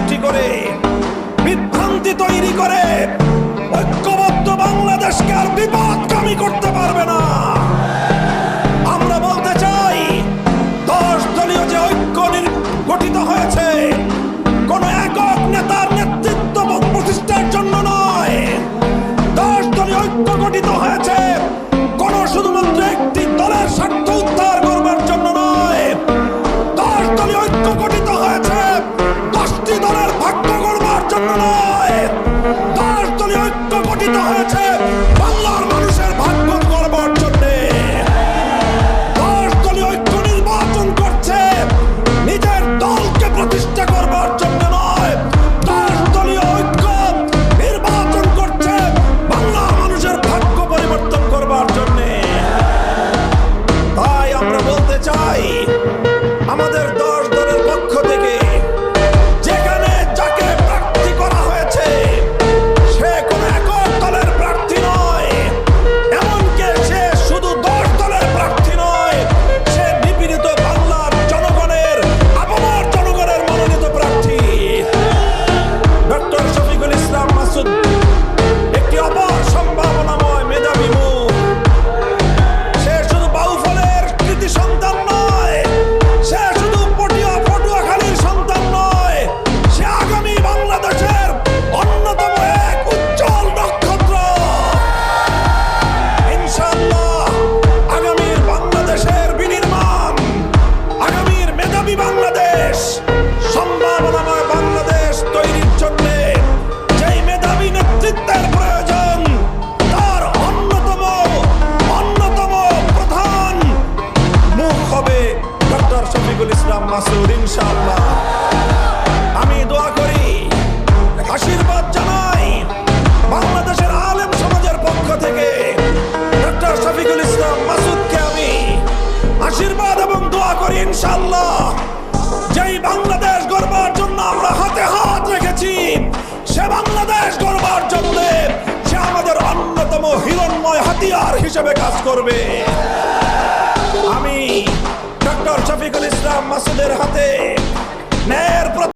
সৃষ্টি করে বিভ্রান্তি তৈরি করে ঐক্যবদ্ধ বাংলাদেশকে আর বিপদগামী করতে পারবে না। আমরা বলতে চাই 10 দলীয় যে ঐক্য গঠিত হয়েছে কোন একক নেতার নেতৃত্ব প্রতিষ্ঠার জন্য নয়। 10 দলীয় ঐক্য গঠিত হয়েছে কোন শুধুমাত্র একটি দলের স্বার্থ উদ্ধার করবার জন্য নয়। 10 দলীয় ঐক্য গঠিত হয়েছে 10টি দলের ভাগ্য করবার জন্য নয়। 10 দলীয় ঐক্য গঠিত হয়েছে বাংলার মানুষের ভাগ্য করবার জন্য। 10 দলীয় ঐক্য নির্বাচন করছে নিজের দলকে প্রতিষ্ঠা করবার জন্য নয়। 10 দলীয় ঐক্য নির্বাচন করছে বাংলার মানুষের ভাগ্য পরিবর্তন করবার জন্য। তাই আমরা বলতে চাই আমাদের 10 দলের পক্ষ থেকে যেখানে যাকে প্রার্থী করা হয়েছে সে কোনো একক দলের প্রার্থী নয়, এমনকি সে শুধু 10 দলের প্রার্থী নয়, সে নিপীড়িত বাংলার জনগণের আপামর জনগণের মনোনীত প্রার্থী। ডক্টর শফিকুল ইসলাম মাসুদ একটি অপার সম্ভাবনাময় মেধাবী মুখ। সে শুধু বাউফলের কৃতি সন্তান নয়, সে শুধু পটুয়াখালীর সন্তান নয়, সে আগামী বাংলাদেশের অন্যতম এক উজ্জ্বল নক্ষত্র। ইনশাআল্লাহ আগামীর বাংলাদেশের বিনির্মাণ, আগামীর মেধাবী বাংলাদেশ, সম্ভাবনাময় বাংলাদেশ তৈরির জন্য যেই মেধাবী নেতৃত্বের প্রয়োজন তার অন্যতম প্রধান মুখ হবে ডক্টর শফিকুল ইসলাম মাসুদ। ইনশাআল্লাহ আমি দোয়া করি, আশীর্বাদ জানাই বাংলাদেশের আলেম সমাজের পক্ষ থেকে ডক্টর শফিকুল ইসলাম মাসুদকে আমি আশীর্বাদ এবং দোয়া করি। ইনশাআল্লাহ যেই বাংলাদেশ গড়বার জন্য আমরা হাতে হাত রেখেছি সে বাংলাদেশ গড়বার জন্য সে আমাদের অন্যতম হিরণ্ময় হাতিয়ার হিসেবে কাজ করবে। আমি ডক্টর শফিকুল ইসলাম মাসুদের হাতে ন্যায়ের